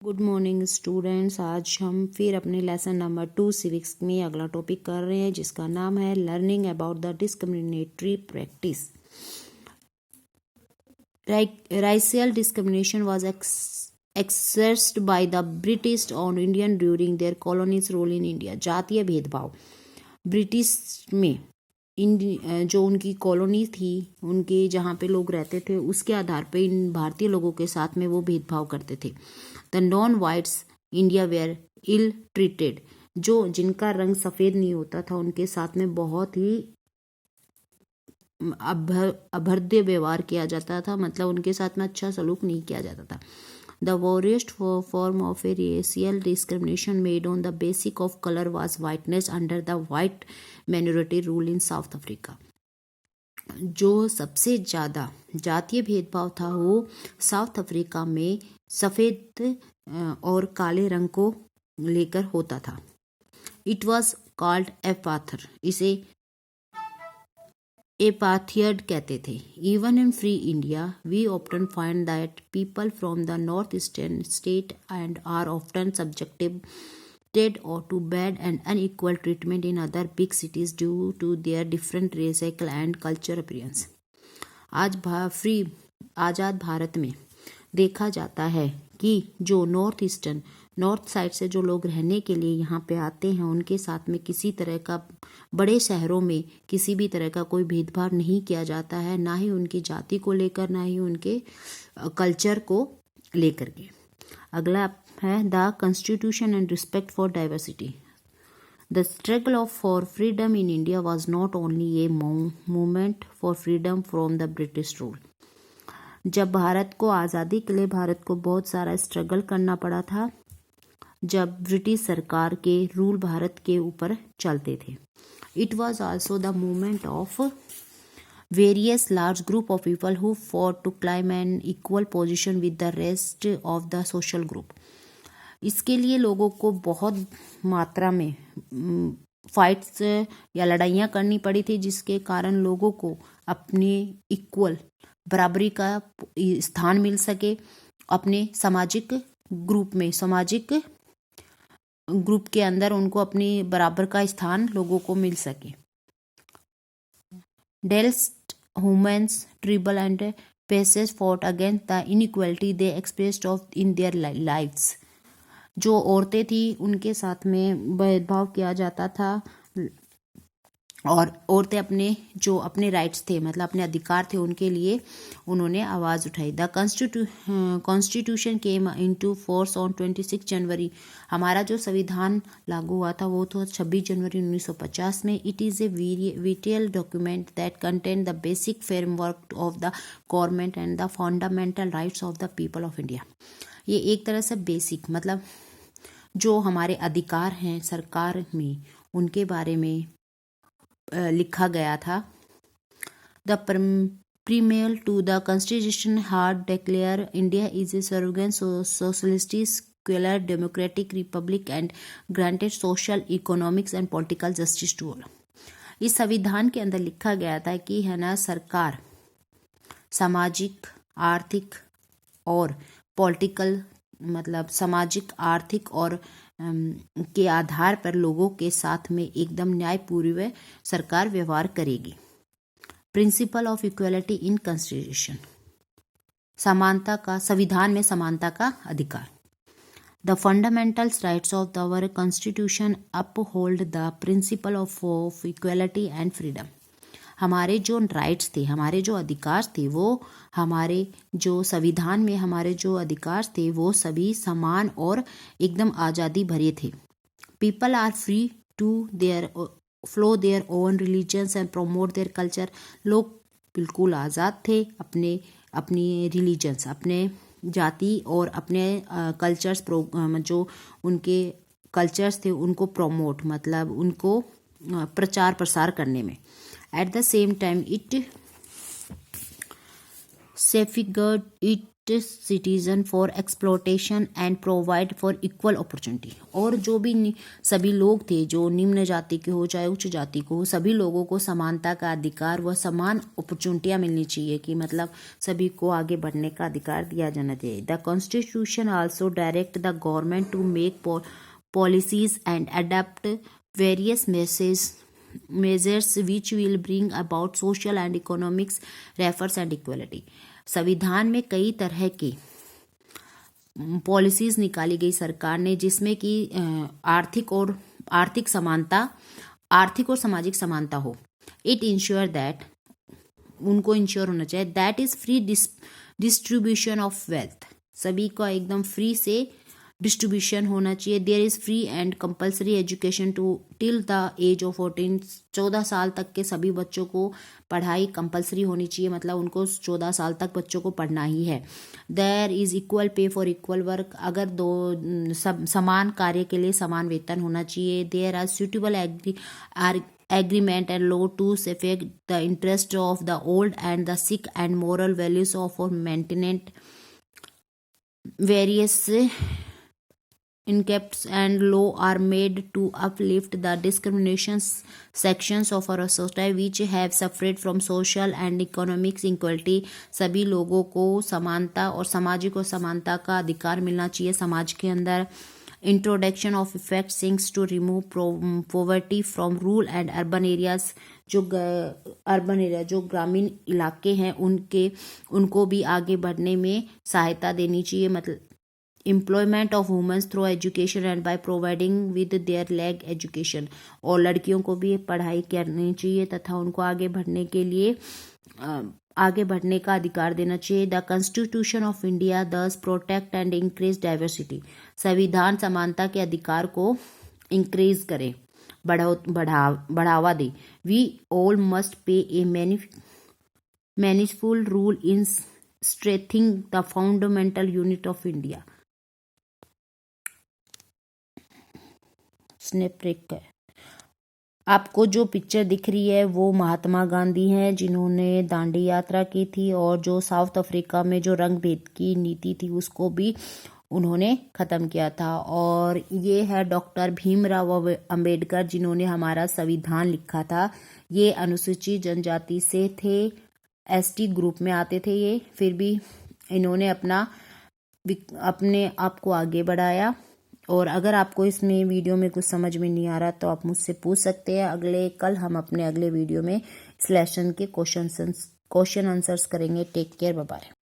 Good morning students. आज हम फिर अपने लेसन नंबर 2 सिविक्स में अगला टॉपिक कर रहे हैं जिसका नाम है learning about the discriminatory practice. Racial discrimination was exercised by the British on Indian during their colonies rule in India। जातीय भेदभाव ब्रिटिश में जो उनकी कॉलोनी थी, उनके जहाँ पे लोग रहते थे, उसके आधार पे इन भारतीय लोगों के साथ में वो भेदभाव करते थे। The non whites India were ill treated, जो जिनका रंग सफ़ेद नहीं होता था उनके साथ में बहुत ही अभद्र व्यवहार किया जाता था, मतलब उनके साथ में अच्छा सलूक नहीं किया जाता था। The worst form of a racial discrimination made on the basis of color was whiteness under the white minority rule in South Africa। जो सबसे ज़्यादा जातीय भेदभाव था वो साउथ अफ्रीका में सफ़ेद और काले रंग को लेकर होता था। इट वॉज कॉल्ड एपाथर, इसे एपाथियड कहते थे। Even in free India we often find that people from the north eastern state and are often subjected or to bad and unequal treatment in other big cities due to their different racial and cultural appearance। आज आज़ाद भारत में देखा जाता है कि जो north side से जो लोग रहने के लिए यहाँ पे आते हैं उनके साथ में किसी तरह का बड़े शहरों में किसी भी तरह का कोई भेदभाव नहीं किया जाता है, ना ही उनकी जाति को लेकर, ना ही उनके कल्चर को लेकर के। अगला है the constitution and respect for diversity. The struggle for freedom in India was not only a movement for freedom from the British rule. जब भारत को आज़ादी के लिए भारत को बहुत सारा स्ट्रगल करना पड़ा था, जब ब्रिटिश सरकार के रूल भारत के ऊपर चलते थे। It was also the movement of various large group of people who fought to climb an equal position with the rest of the social group। इसके लिए लोगों को बहुत मात्रा में फाइट्स या लड़ाइयाँ करनी पड़ी थी, जिसके कारण लोगों को अपने इक्वल बराबरी का स्थान मिल सके, अपने सामाजिक ग्रुप के अंदर उनको अपनी बराबर का स्थान लोगों को मिल सके। डेल्स्ट humans, tribal and peasants fought against the inequality they experienced of in their lives। जो औरतें थी उनके साथ में भेदभाव किया जाता था और औरतें अपने राइट्स थे, मतलब अपने अधिकार थे, उनके लिए उन्होंने आवाज़ उठाई। The constitution came into force on 26 जनवरी। हमारा जो संविधान लागू हुआ था वो तो 26 जनवरी 1950 में। It is a whittle document that contain the basic framework of the government and the fundamental rights of the people of India. ये एक तरह से बेसिक, मतलब जो हमारे अधिकार हैं सरकार में, उनके बारे में लिखा गया था। The preamble to the constitution had declared India is a sovereign socialist secular democratic republic and granted social economics and political justice to all। इस संविधान के अंदर लिखा गया था कि है ना, सरकार सामाजिक आर्थिक और पॉलिटिकल, मतलब सामाजिक आर्थिक और के आधार पर लोगों के साथ में एकदम न्यायपूर्ण सरकार व्यवहार करेगी। Principle of equality in constitution, समानता का, संविधान में समानता का अधिकार। The fundamental rights of our constitution uphold the principle of equality and freedom. हमारे जो राइट्स थे, हमारे जो अधिकार थे, वो हमारे जो संविधान में हमारे जो अधिकार थे वो सभी समान और एकदम आज़ादी भरे थे। People are free to flow their own religions and promote their culture. लोग बिल्कुल आज़ाद थे अपनी रिलीजन्स, अपने जाति और अपने कल्चर्स, जो उनके कल्चर्स थे उनको प्रमोट, मतलब उनको प्रचार प्रसार करने में। At the same time, it just citizen for exploitation and provide for equal opportunity। और जो भी सभी लोग थे, जो निम्न जाति के हो चाहे उच्च जाति को हो, सभी लोगों को समानता का अधिकार व समान अपॉर्चुनिटियां मिलनी चाहिए, कि मतलब सभी को आगे बढ़ने का अधिकार दिया जाना चाहिए। The constitution also direct the government to make policies and adopt various measures which will bring about social and economic reforms and equality। संविधान में कई तरह की पॉलिसीज निकाली गई सरकार ने, जिसमें कि आर्थिक और सामाजिक समानता हो। इट इंश्योर दैट, उनको इंश्योर होना चाहिए, that is free distribution of wealth, सभी का एकदम फ्री से डिस्ट्रीब्यूशन होना चाहिए। There is free and compulsory education to till the age of 14, 14 साल तक के सभी बच्चों को पढ़ाई कंपल्सरी होनी चाहिए, मतलब उनको 14 साल तक बच्चों को पढ़ना ही है। There is equal pay for equal work, अगर समान कार्य के लिए समान वेतन होना चाहिए। There are suitable agreement and law to safeguard the interest of the old and the sick and moral values of our maintenance various incepts and law are made to uplift the discrimination sections of our society which have suffered from social and economic inequality। सभी लोगों को समानता और सामाजिक और समानता का अधिकार मिलना चाहिए समाज के अंदर। Introduction of effect things to remove poverty from rural and urban areas, जो ग्रामीण इलाके हैं उनको भी आगे बढ़ने में सहायता देनी चाहिए। मतलब employment of womens through education and by providing with their lack education, और लड़कियों को भी पढ़ाई करनी चाहिए तथा उनको आगे बढ़ने का अधिकार देना चाहिए। द कॉन्स्टिट्यूशन ऑफ इंडिया दस प्रोटेक्ट एंड इंक्रीज डाइवर्सिटी, संविधान समानता के अधिकार को इंक्रीज करे, बढ़ावा दे। We all must pay a meaningful rule in strengthening the fundamental unit of India. स्नैपरेक है। आपको जो पिक्चर दिख रही है वो महात्मा गांधी हैं, जिन्होंने दांडी यात्रा की थी और जो साउथ अफ्रीका में जो रंग भेद की नीति थी उसको भी उन्होंने ख़त्म किया था। और ये है डॉक्टर भीमराव अंबेडकर, जिन्होंने हमारा संविधान लिखा था। ये अनुसूचित जनजाति से थे, एसटी ग्रुप में आते थे ये, फिर भी इन्होंने अपने आप को आगे बढ़ाया। और अगर आपको इसमें वीडियो में कुछ समझ में नहीं आ रहा तो आप मुझसे पूछ सकते हैं। कल हम अपने अगले वीडियो में इस लेसन के क्वेश्चन आंसर्स करेंगे। Take care, bye bye.